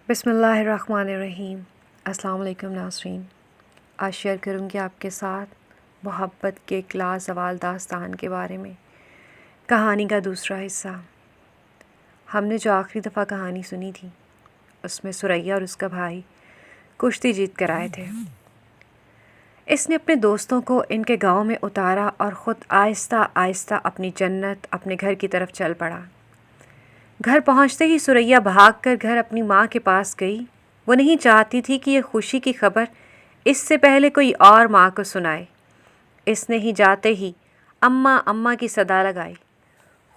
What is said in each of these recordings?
बिस्मिल्लाहिर्रहमानिर्रहीम। अस्सलाम वालेकुम नाज़रीन। आज शेयर करूँगी आपके साथ मोहब्बत के एक लाज़वाल दास्तान के बारे में। कहानी का दूसरा हिस्सा। हमने जो आखिरी दफ़ा कहानी सुनी थी उसमें सुरैया और उसका भाई कुश्ती जीत कर आए थे। इसने अपने दोस्तों को इनके गांव में उतारा और ख़ुद आहिस्ता आहिस्ता अपनी जन्नत अपने घर की तरफ चल पड़ा। घर पहुंचते ही सुरैया भागकर घर अपनी माँ के पास गई। वो नहीं चाहती थी कि यह खुशी की खबर इससे पहले कोई और माँ को सुनाए। इसने ही जाते ही अम्मा अम्मा की सदा लगाई।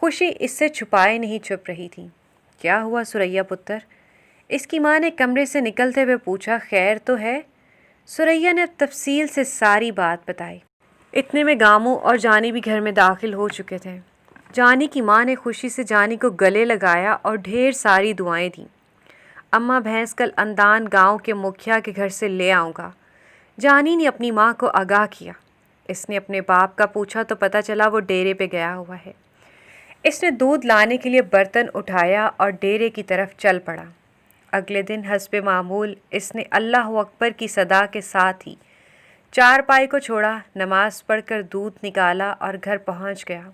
खुशी इससे छुपाए नहीं चुप रही थी। क्या हुआ सुरैया पुत्र? इसकी माँ ने कमरे से निकलते हुए पूछा। खैर तो है? सुरैया ने तफसील से सारी बात बताई। इतने में गामू और जानी भी घर में दाखिल हो चुके थे। जानी की माँ ने खुशी से जानी को गले लगाया और ढेर सारी दुआएं दी। अम्मा भैंस कल अंदान गांव के मुखिया के घर से ले आऊँगा। जानी ने अपनी माँ को आगाह किया। इसने अपने बाप का पूछा तो पता चला वो डेरे पे गया हुआ है। इसने दूध लाने के लिए बर्तन उठाया और डेरे की तरफ चल पड़ा। अगले दिन हस्बे मामूल इसने अल्लाह अकबर की सदा के साथ ही चारपाई को छोड़ा, नमाज पढ़कर दूध निकाला और घर पहुंच गया।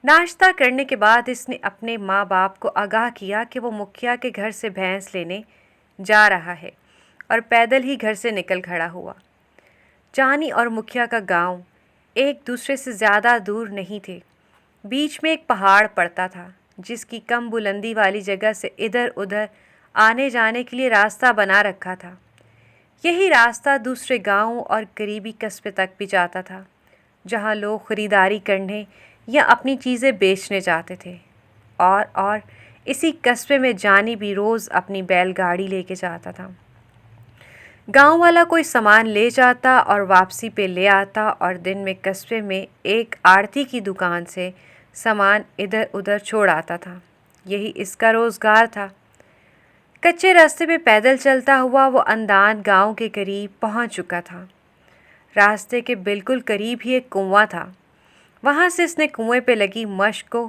नाश्ता करने के बाद इसने अपने माँ बाप को आगाह किया कि वो मुखिया के घर से भैंस लेने जा रहा है और पैदल ही घर से निकल खड़ा हुआ। जानी और मुखिया का गांव एक दूसरे से ज़्यादा दूर नहीं थे। बीच में एक पहाड़ पड़ता था जिसकी कम बुलंदी वाली जगह से इधर उधर आने जाने के लिए रास्ता बना रखा था। यही रास्ता दूसरे गांवों और करीबी कस्बे तक भी जाता था जहां लोग ख़रीदारी करने या अपनी चीज़ें बेचने जाते थे। और इसी कस्बे में जानी भी रोज़ अपनी बैलगाड़ी लेके जाता था। गांव वाला कोई सामान ले जाता और वापसी पे ले आता और दिन में कस्बे में एक आड़ती की दुकान से सामान इधर उधर छोड़ आता था। यही इसका रोज़गार था। कच्चे रास्ते पे पैदल चलता हुआ वो अंदान गांव के करीब पहुंच चुका था। रास्ते के बिल्कुल करीब ही एक कुआं था। वहाँ से इसने कुएं पे लगी मश्क को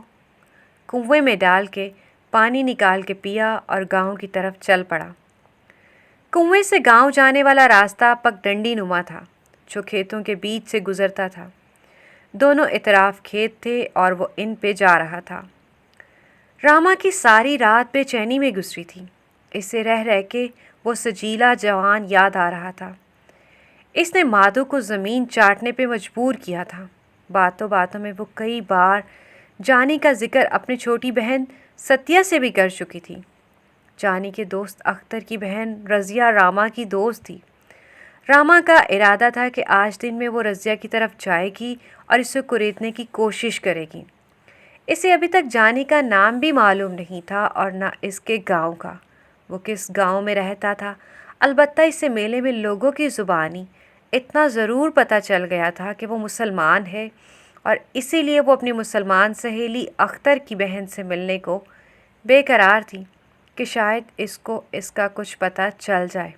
कुएं में डाल के पानी निकाल के पिया और गांव की तरफ चल पड़ा। कुएं से गांव जाने वाला रास्ता पगडंडी नुमा था जो खेतों के बीच से गुजरता था। दोनों इतराफ खेत थे और वो इन पे जा रहा था। रामा की सारी रात बेचैनी में गुजरी थी। इसे रह रह के वो सजीला जवान याद आ रहा था। इसने माधो को ज़मीन चाटने पे मजबूर किया था। बातों बातों में वो कई बार जानी का जिक्र अपनी छोटी बहन सत्या से भी कर चुकी थी। जानी के दोस्त अख्तर की बहन रज़िया रामा की दोस्त थी। रामा का इरादा था कि आज दिन में वो रज़िया की तरफ जाएगी और इसे कुरेदने की कोशिश करेगी। इसे अभी तक जानी का नाम भी मालूम नहीं था और ना इसके गांव का। वो किस गांव में रहता था। अलबत्ता इसे मेले में लोगों की ज़ुबानी इतना ज़रूर पता चल गया था कि वो मुसलमान है और इसीलिए वो अपनी मुसलमान सहेली अख्तर की बहन से मिलने को बेकरार थी कि शायद इसको इसका कुछ पता चल जाए।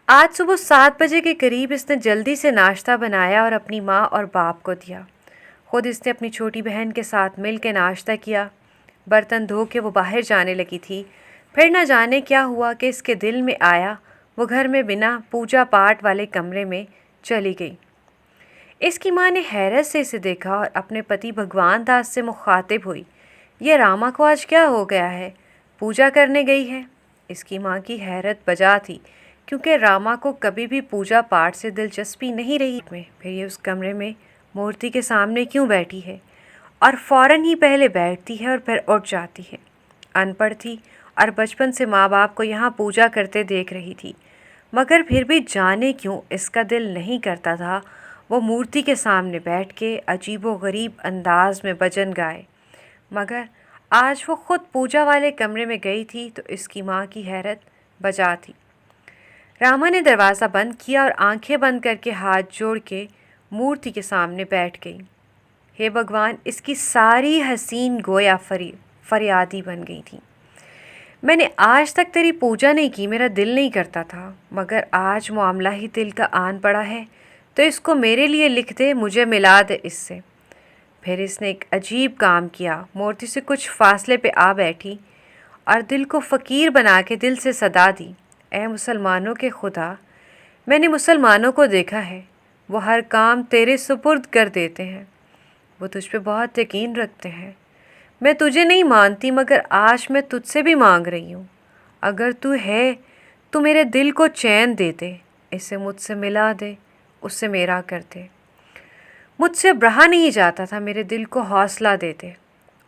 आज सुबह 7 बजे के करीब इसने जल्दी से नाश्ता बनाया और अपनी माँ और बाप को दिया। खुद इसने अपनी छोटी बहन के साथ मिल के नाश्ता किया। बर्तन धो के वो बाहर जाने लगी थी। फिर न जाने क्या हुआ कि इसके दिल में आया वो घर में बिना पूजा पाठ वाले कमरे में चली गई। इसकी माँ ने हैरत से इसे देखा और अपने पति भगवान दास से मुखातिब हुई। ये रामा को आज क्या हो गया है? पूजा करने गई है? इसकी माँ की हैरत बजा थी क्योंकि रामा को कभी भी पूजा पाठ से दिलचस्पी नहीं रही। फिर ये उस कमरे में मूर्ति के सामने क्यों बैठी है और फ़ौरन ही पहले बैठती है और फिर उठ जाती है? अनपढ़ थी और बचपन से माँ बाप को यहाँ पूजा करते देख रही थी, मगर फिर भी जाने क्यों इसका दिल नहीं करता था वो मूर्ति के सामने बैठ के अजीबो गरीब अंदाज में भजन गाए। मगर आज वो खुद पूजा वाले कमरे में गई थी तो इसकी माँ की हैरत बजा थी। रामा ने दरवाज़ा बंद किया और आंखें बंद करके हाथ जोड़ के मूर्ति के सामने बैठ गई। हे भगवान, इसकी सारी हसीन गोया फरियादी बन गई थी। मैंने आज तक तेरी पूजा नहीं की, मेरा दिल नहीं करता था, मगर आज मामला ही दिल का आन पड़ा है तो इसको मेरे लिए लिख दे, मुझे मिला दे इससे। फिर इसने एक अजीब काम किया। मूर्ति से कुछ फासले पे आ बैठी और दिल को फ़कीर बना के दिल से सदा दी। ए मुसलमानों के खुदा, मैंने मुसलमानों को देखा है, वो हर काम तेरे सुपुर्द कर देते हैं। वो तुझ पे बहुत यकीन रखते हैं। मैं तुझे नहीं मानती, मगर आज मैं तुझसे भी मांग रही हूँ। अगर तू है तो मेरे दिल को चैन दे दे, इसे मुझसे मिला दे, उससे मेरा कर दे। मुझसे अब रहा नहीं जाता था, मेरे दिल को हौसला दे दे,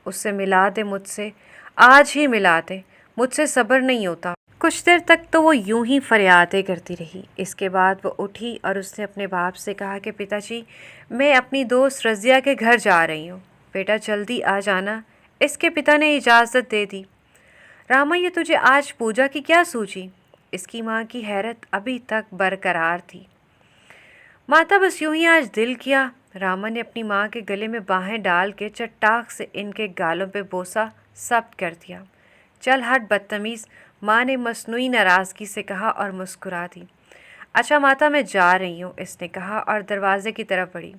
उससे मिला दे मुझसे, आज ही मिला दे, मुझसे सब्र नहीं होता। कुछ देर तक तो वो यूं ही फरियादें करती रही। इसके बाद वो उठी और उसने अपने बाप से कहा कि पिताजी, मैं अपनी दोस्त रज़िया के घर जा रही हूँ, बेटा जल्दी आ जाना। इसके पिता ने इजाज़त दे दी। रामा, ये तुझे आज पूजा की क्या सूझी? इसकी माँ की हैरत अभी तक बरकरार थी। माता, बस यूं ही आज दिल किया। रामा ने अपनी माँ के गले में बाहें डाल के चट्टाक से इनके गालों पे बोसा सब्त कर दिया। चल हट बदतमीज़, माँ ने मसनूई नाराज़गी से कहा और मुस्कुरा दी। अच्छा माता, मैं जा रही हूँ, इसने कहा और दरवाजे की तरफ बढ़ी।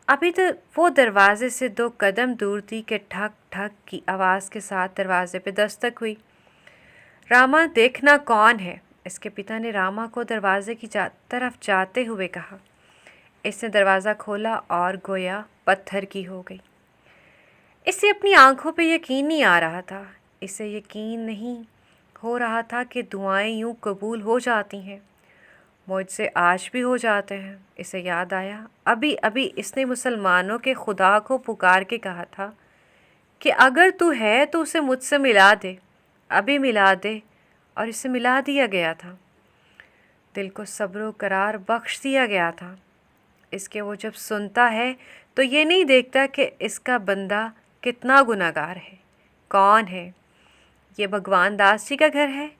अभी तो वो दरवाजे से 2 कदम दूर थी कि ठक ठक की आवाज़ के साथ दरवाजे पे दस्तक हुई। रामा, देखना कौन है, इसके पिता ने रामा को दरवाजे की तरफ जाते हुए कहा। इसने दरवाज़ा खोला और गोया पत्थर की हो गई। इसे अपनी आंखों पे यकीन नहीं आ रहा था। इसे यकीन नहीं हो रहा था कि दुआएं यूं कबूल हो जाती हैं, मुझसे आज भी हो जाते हैं। इसे याद आया, अभी अभी इसने मुसलमानों के खुदा को पुकार के कहा था कि अगर तू है तो उसे मुझसे मिला दे, अभी मिला दे, और इसे मिला दिया गया था। दिल को सब्र करार बख्श दिया गया था। इसके वो जब सुनता है तो ये नहीं देखता कि इसका बंदा कितना गुनाहगार है। कौन है ये? भगवान दास जी का घर है।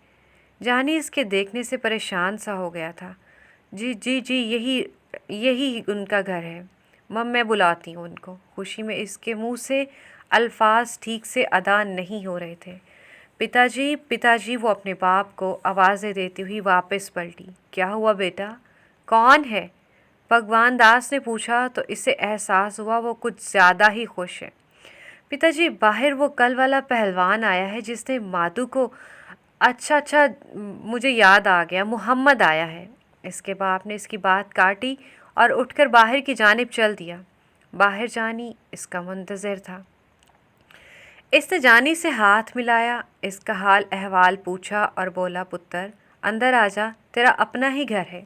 जानी इसके देखने से परेशान सा हो गया था। जी जी जी, यही यही उनका घर है। मम, मैं बुलाती हूँ उनको। खुशी में इसके मुंह से अल्फाज ठीक से अदा नहीं हो रहे थे। पिताजी, पिताजी, वो अपने बाप को आवाज़ें देती हुई वापस पलटी। क्या हुआ बेटा, कौन है? भगवान दास ने पूछा तो इसे एहसास हुआ वो कुछ ज़्यादा ही खुश है। पिताजी, बाहर वो कल वाला पहलवान आया है जिसने माधु को, अच्छा अच्छा, मुझे याद आ गया, मोहम्मद आया है। इसके बाप ने इसकी बात काटी और उठकर बाहर की जानिब चल दिया। बाहर जानी इसका मुंतज़िर था। इसने जानी से हाथ मिलाया, इसका हाल अहवाल पूछा और बोला, पुत्र अंदर आजा, तेरा अपना ही घर है।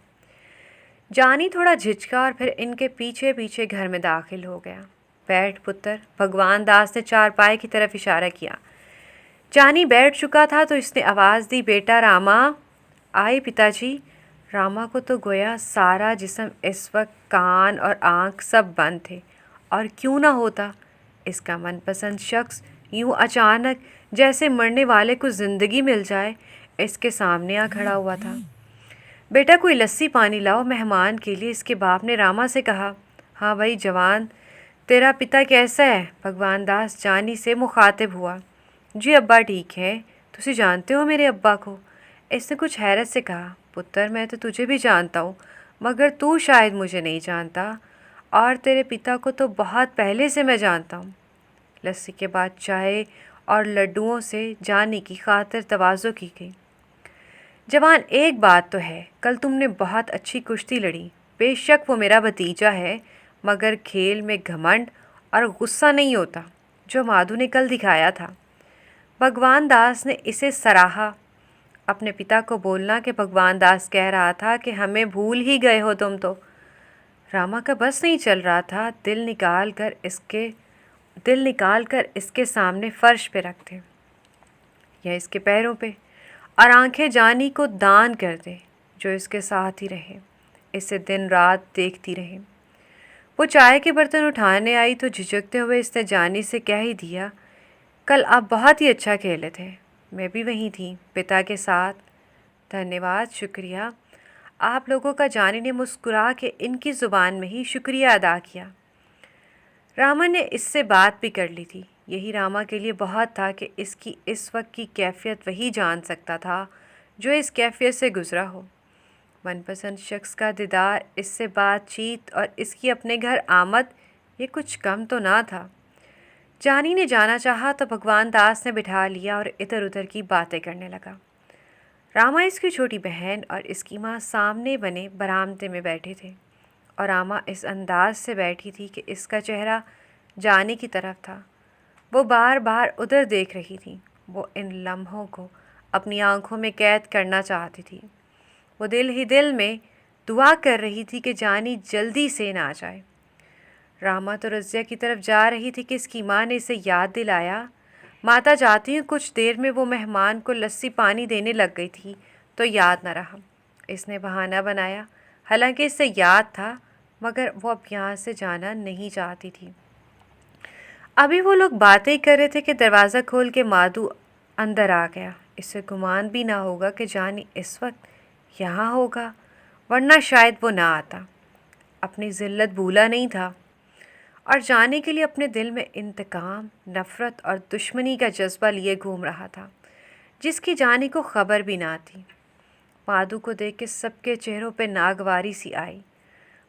जानी थोड़ा झिझका और फिर इनके पीछे पीछे घर में दाखिल हो गया। बैठ पुत्र, भगवान दास ने चारपाई की तरफ इशारा किया। जानी बैठ चुका था तो इसने आवाज़ दी, बेटा रामा। आए पिताजी। रामा को तो गोया सारा जिस्म इस वक्त, कान और आँख सब बंद थे। और क्यों ना होता, इसका मनपसंद शख्स यूं अचानक जैसे मरने वाले को ज़िंदगी मिल जाए, इसके सामने आ खड़ा हुआ था। बेटा कोई लस्सी पानी लाओ मेहमान के लिए, इसके बाप ने रामा से कहा। हाँ भाई जवान, तेरा पिता कैसा है? भगवान दास जानी से मुखातिब हुआ। जी अब्बा ठीक है, तुसी जानते हो मेरे अब्बा को? इसने कुछ हैरत से कहा। पुत्र, मैं तो तुझे भी जानता हूँ, मगर तू शायद मुझे नहीं जानता, और तेरे पिता को तो बहुत पहले से मैं जानता हूँ। लस्सी के बाद चाय और लड्डुओं से जानी की खातिर तवाज़ो की गई। जवान, एक बात तो है, कल तुमने बहुत अच्छी कुश्ती लड़ी। बेशक वो मेरा भतीजा है, मगर खेल में घमंड और गुस्सा नहीं होता जो माधु ने कल दिखाया था। भगवान दास ने इसे सराहा। अपने पिता को बोलना कि भगवान दास कह रहा था कि हमें भूल ही गए हो तुम तो। रामा का बस नहीं चल रहा था, दिल निकाल कर इसके सामने फ़र्श पे रख दे या इसके पैरों पे, और आंखें जानी को दान कर दे जो इसके साथ ही रहे, इसे दिन रात देखती रहे। वो चाय के बर्तन उठाने आई तो झिझकते हुए इसने जानी से कह ही दिया, कल आप बहुत ही अच्छा खेले थे, मैं भी वहीं थी पिता के साथ। धन्यवाद, शुक्रिया। आप लोगों का। जानी ने मुस्कुरा के इनकी ज़ुबान में ही शुक्रिया अदा किया। रामा ने इससे बात भी कर ली थी। यही रामा के लिए बहुत था कि इसकी इस वक्त की कैफियत वही जान सकता था जो इस कैफियत से गुज़रा हो। मनपसंद शख्स का दीदार, इससे बातचीत और इसकी अपने घर आमद, ये कुछ कम तो ना था। जानी ने जाना चाहा तो भगवान दास ने बिठा लिया और इधर उधर की बातें करने लगा। रामा इसकी छोटी बहन और इसकी माँ सामने बने बरामदे में बैठे थे और रामा इस अंदाज से बैठी थी कि इसका चेहरा जानी की तरफ था। वो बार बार उधर देख रही थी। वो इन लम्हों को अपनी आंखों में कैद करना चाहती थी। वो दिल ही दिल में दुआ कर रही थी कि जानी जल्दी से ना जाए। रामा तो रज़िया की तरफ जा रही थी कि इसकी माँ ने इसे याद दिलाया। माता जाती हूँ, कुछ देर में वो मेहमान को लस्सी पानी देने लग गई थी तो याद न रहा। इसने बहाना बनाया, हालांकि इसे याद था, मगर वो अब यहाँ से जाना नहीं चाहती थी। अभी वो लोग बातें कर रहे थे कि दरवाज़ा खोल के माधु अंदर आ गया। इससे गुमान भी ना होगा कि जानी इस वक्त यहाँ होगा, वरना शायद वो ना आता। अपनी ज़िल्लत भूला नहीं था और जाने के लिए अपने दिल में इंतकाम, नफ़रत और दुश्मनी का जज्बा लिए घूम रहा था, जिसकी जानी को ख़बर भी ना थी। माधु को देख के सबके चेहरों पे नागवारी सी आई,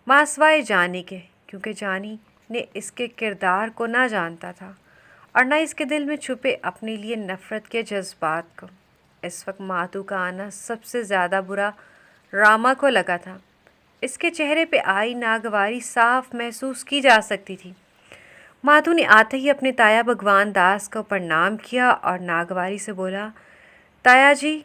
मासवाए जानी के, क्योंकि जानी ने इसके किरदार को ना जानता था और ना इसके दिल में छुपे अपने लिए नफ़रत के जज्बात को। इस वक्त माधु का आना सबसे ज़्यादा बुरा रामा को लगा था। इसके चेहरे पे आई नागवारी साफ महसूस की जा सकती थी। माधु ने आते ही अपने ताया भगवान दास को प्रणाम किया और नागवारी से बोला, ताया जी,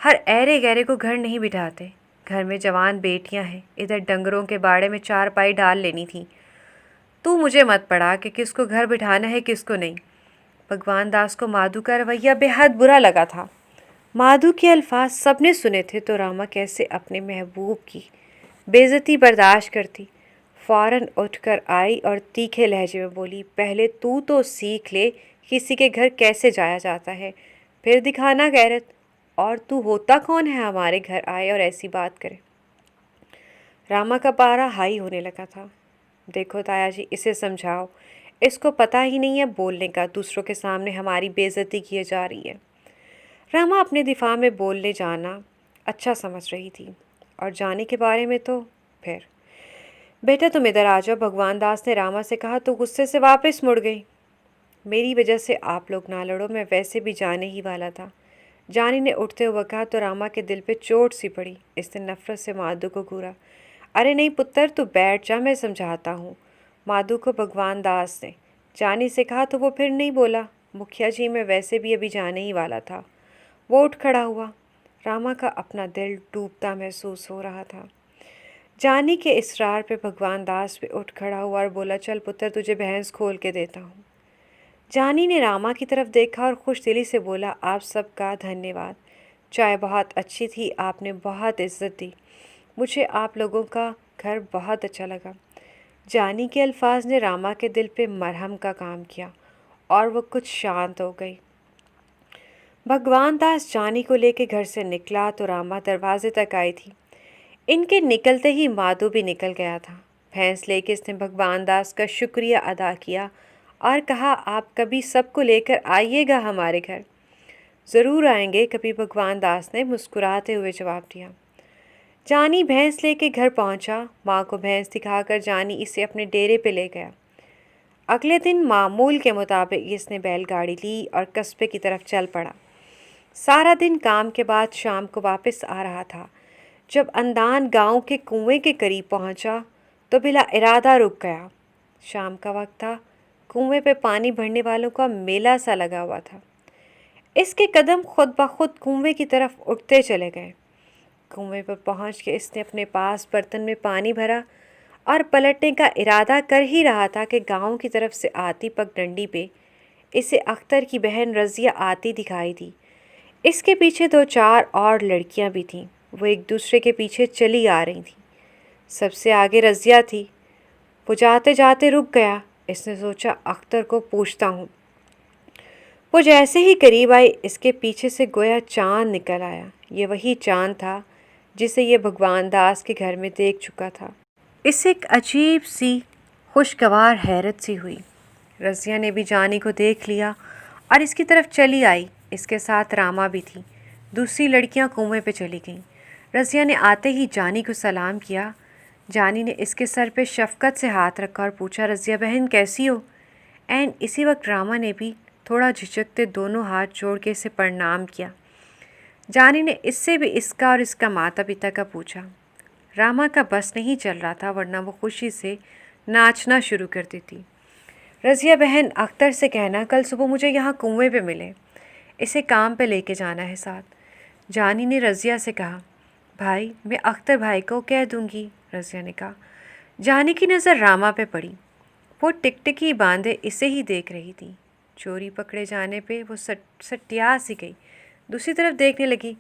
हर ऐरे गहरे को घर नहीं बिठाते। घर में जवान बेटियां हैं, इधर डंगरों के बाड़े में चारपाई डाल लेनी थी। तू मुझे मत पड़ा कि किसको घर बिठाना है किसको नहीं। भगवान दास को माधु का रवैया बेहद बुरा लगा था। माधु के अल्फाज सबने सुने थे तो रामा कैसे अपने महबूब की बेइज्जती बर्दाश्त करती। फ़ौरन उठकर आई और तीखे लहजे में बोली, पहले तू तो सीख ले किसी के घर कैसे जाया जाता है, फिर दिखाना गैरत। और तू होता कौन है हमारे घर आए और ऐसी बात करे। रामा का पारा हाई होने लगा था। देखो ताया जी, इसे समझाओ, इसको पता ही नहीं है बोलने का, दूसरों के सामने हमारी बेइज्जती की जा रही है। रामा अपने दिफा में बोलने जाना अच्छा समझ रही थी और जाने के बारे में तो फिर। बेटा तुम इधर आ जाओ, भगवान दास ने रामा से कहा तो गुस्से से वापस मुड़ गई। मेरी वजह से आप लोग ना लड़ो, मैं वैसे भी जाने ही वाला था। जानी ने उठते हुए कहा तो रामा के दिल पे चोट सी पड़ी। इसने नफरत से माधु को घूरा। अरे नहीं पुत्र, तू बैठ जा, मैं समझाता हूँ। माधु को भगवान दास ने जानी से कहा तो वो फिर नहीं बोला। मुखिया जी, मैं वैसे भी अभी जाने ही वाला था। वो उठ खड़ा हुआ। रामा का अपना दिल डूबता महसूस हो रहा था। जानी के इसरार पे भगवान दास भी उठ खड़ा हुआ और बोला, चल पुत्र, तुझे भैंस खोल के देता हूँ। जानी ने रामा की तरफ देखा और खुश दिली से बोला, आप सबका धन्यवाद। चाय बहुत अच्छी थी, आपने बहुत इज्जत दी। मुझे आप लोगों का घर बहुत अच्छा लगा। जानी के अल्फाज ने रामा के दिल पे मरहम का काम किया और वो कुछ शांत हो गई। भगवान दास जानी को लेके घर से निकला तो रामा दरवाजे तक आई थी। इनके निकलते ही माधु भी निकल गया था। भैंस लेके इसने भगवान दास का शुक्रिया अदा किया और कहा, आप कभी सबको लेकर आइएगा हमारे घर। ज़रूर आएंगे कभी, भगवान दास ने मुस्कुराते हुए जवाब दिया। जानी भैंस लेके घर पहुंचा। माँ को भैंस दिखाकर जानी इसे अपने डेरे पे ले गया। अगले दिन मामूल के मुताबिक इसने बैलगाड़ी ली और कस्बे की तरफ चल पड़ा। सारा दिन काम के बाद शाम को वापस आ रहा था। जब अंदान गांव के कुएं के करीब पहुंचा तो बिला इरादा रुक गया। शाम का वक्त था। कुएं पे पानी भरने वालों का मेला सा लगा हुआ था। इसके कदम खुद ब खुद कुएं की तरफ उठते चले गए। कुएं पर पहुंच के इसने अपने पास बर्तन में पानी भरा और पलटने का इरादा कर ही रहा था कि गांव की तरफ से आती पगडंडी पे इसे अख्तर की बहन रज़िया आती दिखाई दी। इसके पीछे 2-4 और लड़कियां भी थीं। वो एक दूसरे के पीछे चली आ रही थीं। सबसे आगे रज़िया थी। वो जाते जाते रुक गया। इसने सोचा, अख्तर को पूछता हूँ। वो जैसे ही करीब आई, इसके पीछे से गोया चांद निकल आया। ये वही चांद था जिसे ये भगवान दास के घर में देख चुका था। इससे एक अजीब सी खुशगवार हैरत सी हुई। रज़िया ने भी जानी को देख लिया और इसकी तरफ चली आई। इसके साथ रामा भी थी। दूसरी लड़कियां कुएं पे चली गईं। रज़िया ने आते ही जानी को सलाम किया। जानी ने इसके सर पे शफ़क़त से हाथ रखा और पूछा, रज़िया बहन कैसी हो? एंड इसी वक्त रामा ने भी थोड़ा झिझकते दोनों हाथ जोड़ के इसे प्रणाम किया। जानी ने इससे भी इसका और इसका माता पिता का पूछा। रामा का बस नहीं चल रहा था, वरना वो खुशी से नाचना शुरू कर देती। रज़िया बहन, अख्तर से कहना कल सुबह मुझे यहाँ कुएं पे मिले, इसे काम पे लेके जाना है साथ। जानी ने रज़िया से कहा। भाई, मैं अख्तर भाई को कह दूंगी, रज़िया ने कहा। जानी की नज़र रामा पे पड़ी। वो टिकटिकी बांधे इसे ही देख रही थी। चोरी पकड़े जाने पे वो सटिया सी गई, दूसरी तरफ देखने लगी।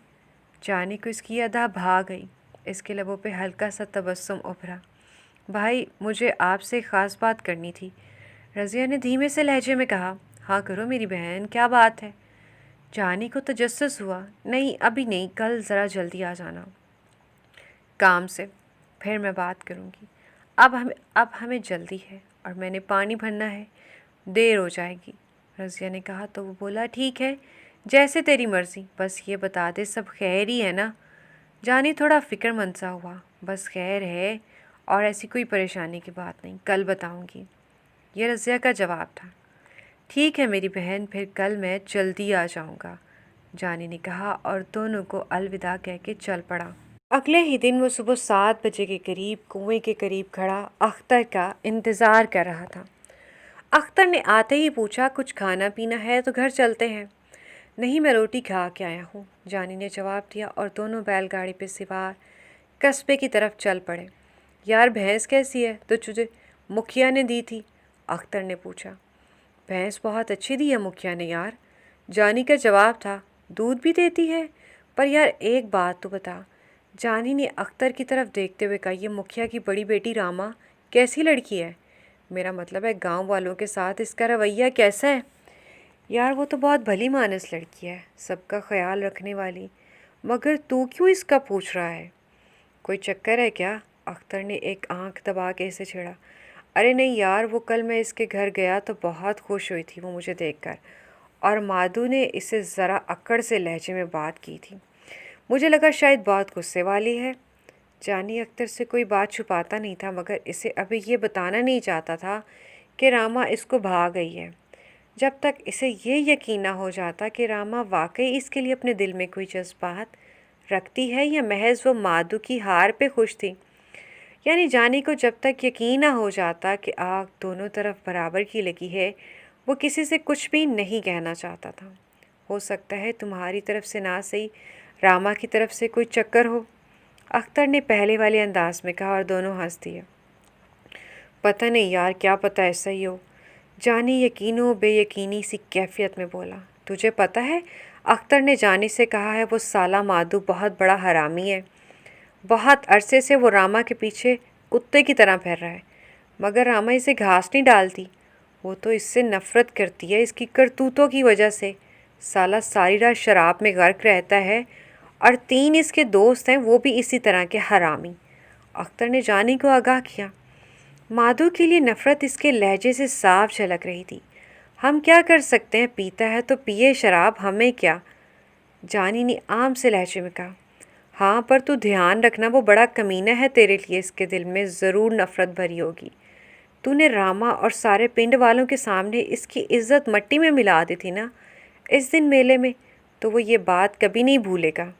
जानी को इसकी अदा भा गई। इसके लबों पे हल्का सा तबस्सुम उभरा। भाई, मुझे आपसे ख़ास बात करनी थी, रज़िया ने धीमे से लहजे में कहा। हाँ करो मेरी बहन, क्या बात है? जानी को तजस्सुस हुआ। नहीं, अभी नहीं, कल ज़रा जल्दी आ जाना काम से, फिर मैं बात करूँगी। अब हमें जल्दी है और मैंने पानी भरना है, देर हो जाएगी, रज़िया ने कहा। तो वो बोला, ठीक है, जैसे तेरी मर्ज़ी, बस ये बता दे सब खैर ही है ना? जानी थोड़ा फ़िक्रमंद सा हुआ। बस खैर है और ऐसी कोई परेशानी की बात नहीं, कल बताऊँगी, ये रज़िया का जवाब था। ठीक है मेरी बहन, फिर कल मैं जल्दी आ जाऊँगा, जानी ने कहा और दोनों को अलविदा कह के चल पड़ा। अगले ही दिन वो सुबह 7 बजे के करीब कुएं के करीब खड़ा अख्तर का इंतज़ार कर रहा था। अख्तर ने आते ही पूछा, कुछ खाना पीना है तो घर चलते हैं। नहीं, मैं रोटी खा के आया हूँ, जानी ने जवाब दिया और दोनों बैलगाड़ी पे सवार कस्बे की तरफ चल पड़े। यार, भैंस कैसी है तो तुझे मुखिया ने दी थी? अख्तर ने पूछा। भैंस बहुत अच्छी दी है मुखिया ने यार, जानी का जवाब था। दूध भी देती है? पर यार एक बात तो बता, जानी ने अख्तर की तरफ देखते हुए कहा। ये मुखिया की बड़ी बेटी रामा कैसी लड़की है? मेरा मतलब है गांव वालों के साथ इसका रवैया कैसा है? यार वो तो बहुत भली मानस लड़की है, सबका ख्याल रखने वाली, मगर तू क्यों इसका पूछ रहा है? कोई चक्कर है क्या? अख्तर ने एक आंख दबा के इसे छेड़ा। अरे नहीं यार, वो कल मैं इसके घर गया तो बहुत खुश हुई थी वो मुझे देखकर, और माधु ने इसे ज़रा अक्कड़ से लहजे में बात की थी, मुझे लगा शायद बहुत गुस्से वाली है। जानी अख्तर से कोई बात छुपाता नहीं था, मगर इसे अभी ये बताना नहीं चाहता था कि रामा इसको भा गई है। जब तक इसे ये यकीन ना हो जाता कि रामा वाकई इसके लिए अपने दिल में कोई जज्बात रखती है या महज वो माधु की हार पे खुश थी, यानी जानी को जब तक यकीन ना हो जाता कि आग दोनों तरफ बराबर की लगी है, वो किसी से कुछ भी नहीं कहना चाहता था। हो सकता है तुम्हारी तरफ से ना सही, रामा की तरफ से कोई चक्कर हो, अख्तर ने पहले वाले अंदाज में कहा और दोनों हंस दिए। पता नहीं यार, क्या पता ऐसा ही हो, जानी यकीनो बेयकीनी सी कैफियत में बोला। तुझे पता है, अख्तर ने जानी से कहा है वो साला माधु बहुत बड़ा हरामी है, बहुत अरसे से वो रामा के पीछे कुत्ते की तरह फिर रहा है, मगर रामा इसे घास नहीं डालती, वो तो इससे नफ़रत करती है इसकी करतूतों की वजह से। साला सारी रात शराब में गर्क रहता है और 3 इसके दोस्त हैं, वो भी इसी तरह के हरामी, अख्तर ने जानी को आगाह किया। माधु के लिए नफ़रत इसके लहजे से साफ झलक रही थी। हम क्या कर सकते हैं, पीता है तो पिए शराब, हमें क्या, जानी ने आम से लहजे में कहा। हाँ, पर तू ध्यान रखना, वो बड़ा कमीना है तेरे लिए, इसके दिल में ज़रूर नफ़रत भरी होगी। तूने रामा और सारे पिंड वालों के सामने इसकी इज्जत मट्टी में मिला दी थी ना इस दिन मेले में, तो वो ये बात कभी नहीं भूलेगा,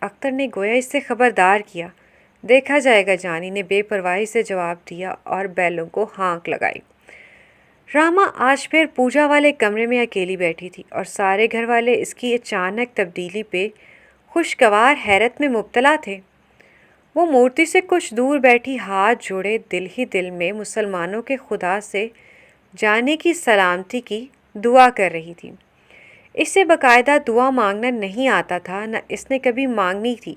अख्तर ने गोया इससे खबरदार किया। देखा जाएगा, जानी ने बेपरवाही से जवाब दिया और बैलों को हाँक लगाई। रामा आज फिर पूजा वाले कमरे में अकेली बैठी थी और सारे घर वाले इसकी अचानक तब्दीली पे खुशगवार हैरत में मुब्तला थे। वो मूर्ति से कुछ दूर बैठी हाथ जोड़े दिल ही दिल में मुसलमानों के खुदा से जाने की सलामती की दुआ कर रही थी। इससे बाकायदा दुआ मांगना नहीं आता था, न इसने कभी मांगनी थी,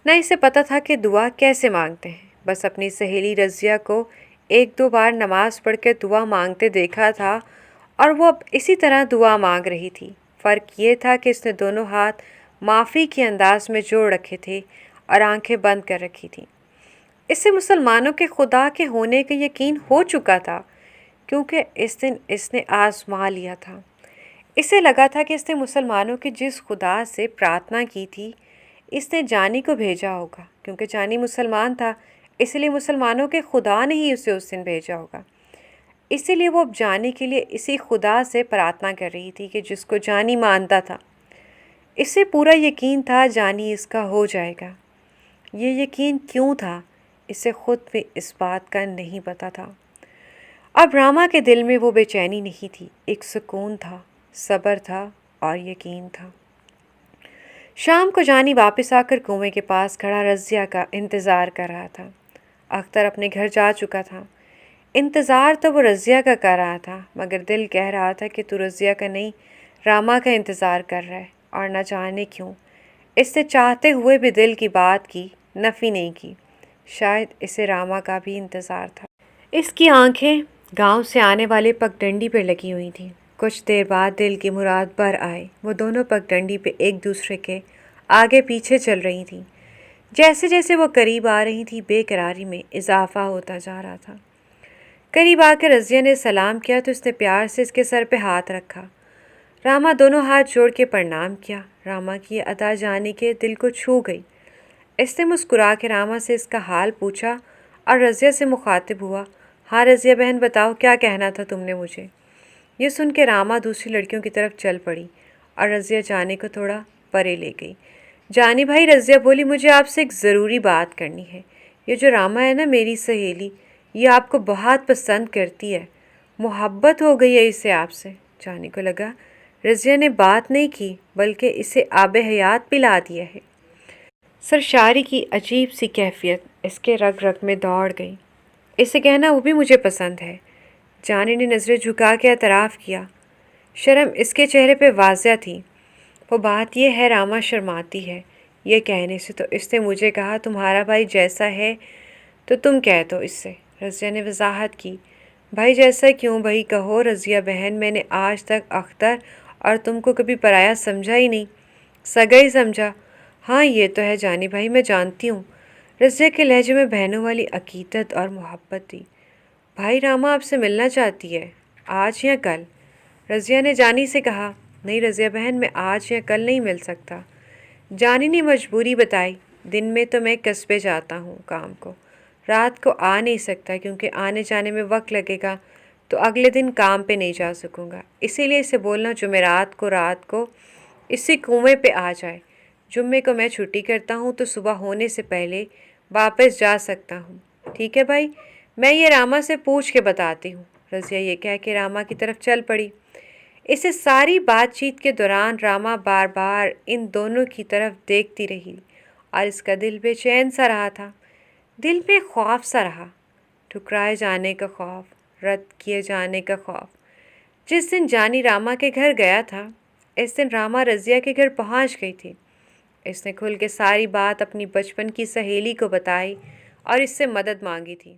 न इसे पता था कि दुआ कैसे मांगते हैं। बस अपनी सहेली रज़िया को 1-2 बार नमाज़ पढ़ के दुआ मांगते देखा था और वो अब इसी तरह दुआ मांग रही थी। फ़र्क ये था कि इसने दोनों हाथ माफ़ी के अंदाज में जोड़ रखे थे और आंखें बंद कर रखी थी। इससे मुसलमानों के खुदा के होने का यकीन हो चुका था, क्योंकि इस दिन इसने आज़मा लिया था। इसे लगा था कि इसने मुसलमानों के जिस खुदा से प्रार्थना की थी, इसने जानी को भेजा होगा, क्योंकि जानी मुसलमान था, इसलिए मुसलमानों के खुदा ने ही उसे उस दिन भेजा होगा। इसीलिए वो अब जानी के लिए इसी खुदा से प्रार्थना कर रही थी कि जिसको जानी मानता था। इसे पूरा यकीन था जानी इसका हो जाएगा। ये यकीन क्यों था, इसे खुद भी इस बात का नहीं पता था। अब रामा के दिल में वो बेचैनी नहीं थी, एक सुकून था, सब्र था और यकीन था। शाम को जानी वापस आकर कुएं के पास खड़ा रज़िया का इंतज़ार कर रहा था। अख्तर अपने घर जा चुका था। इंतज़ार तो वो रज़िया का कर रहा था, मगर दिल कह रहा था कि तू रज़िया का नहीं, रामा का इंतज़ार कर रहा है। और न जाने क्यों इससे चाहते हुए भी दिल की बात की नफ़ी नहीं की। शायद इसे रामा का भी इंतज़ार था। इसकी आंखें गांव से आने वाले पगडंडी पर लगी हुई थीं। कुछ देर बाद दिल की मुराद बर आए। वो दोनों पगडंडी पे एक दूसरे के आगे पीछे चल रही थीं। जैसे जैसे वो करीब आ रही थी, बेकरारी में इजाफा होता जा रहा था। करीब आकर रज़िया ने सलाम किया तो उसने प्यार से इसके सर पे हाथ रखा। रामा दोनों हाथ जोड़ के प्रणाम किया। रामा की अदा जाने के दिल को छू गई। इसने मुस्कुरा के रामा से इसका हाल पूछा और रज़िया से मुखातिब हुआ, हाँ रज़िया बहन बताओ, क्या कहना था तुमने मुझे। ये सुन के रामा दूसरी लड़कियों की तरफ चल पड़ी और रज़िया जानी को थोड़ा परे ले गई। जानी भाई, रज़िया बोली, मुझे आपसे एक ज़रूरी बात करनी है। ये जो रामा है ना, मेरी सहेली, ये आपको बहुत पसंद करती है, मोहब्बत हो गई है इसे आपसे। जानी को लगा रज़िया ने बात नहीं की बल्कि इसे आब हयात पिला दिया है। सरशारी की अजीब सी कैफियत इसके रग रग में दौड़ गई। इसे कहना वो भी मुझे पसंद है। जानी ने नज़रें झुका के एतराफ़ किया। शर्म इसके चेहरे पे वाज़िया थी। वो बात यह है, रामा शर्माती है ये कहने से, तो इसने मुझे कहा तुम्हारा भाई जैसा है तो तुम कह दो इससे। रज़िया ने वजाहत की, भाई जैसा क्यों भाई कहो रज़िया बहन, मैंने आज तक अख्तर और तुमको कभी पराया समझा ही नहीं, सगा ही समझा। हाँ ये तो है जानी भाई, मैं जानती हूँ। रज़िया के लहजे में बहनों वाली अकीदत और मोहब्बत थी। भाई रामा आपसे मिलना चाहती है, आज या कल। रज़िया ने जानी से कहा, नहीं रज़िया बहन, मैं आज या कल नहीं मिल सकता। जानी ने मजबूरी बताई, दिन में तो मैं कस्बे जाता हूँ काम को, रात को आ नहीं सकता क्योंकि आने जाने में वक्त लगेगा, तो अगले दिन काम पे नहीं जा सकूँगा। इसीलिए इसे बोलना जुमेरात को रात को इसी कुएं पे आ जाए। जुम्मे को मैं छुट्टी करता हूँ तो सुबह होने से पहले वापस जा सकता हूँ। ठीक है भाई, मैं ये रामा से पूछ के बताती हूँ। रज़िया ये कह के रामा की तरफ चल पड़ी। इसे सारी बातचीत के दौरान रामा बार बार इन दोनों की तरफ देखती रही और इसका दिल बेचैन सा रहा था। दिल में खौफ सा रहा, ठुकराए जाने का खौफ, रद्द किए जाने का खौफ। जिस दिन जानी रामा के घर गया था, इस दिन रामा रज़िया के घर पहुंच गई थी। इसने खुल के सारी बात अपनी बचपन की सहेली को बताई और इससे मदद मांगी थी।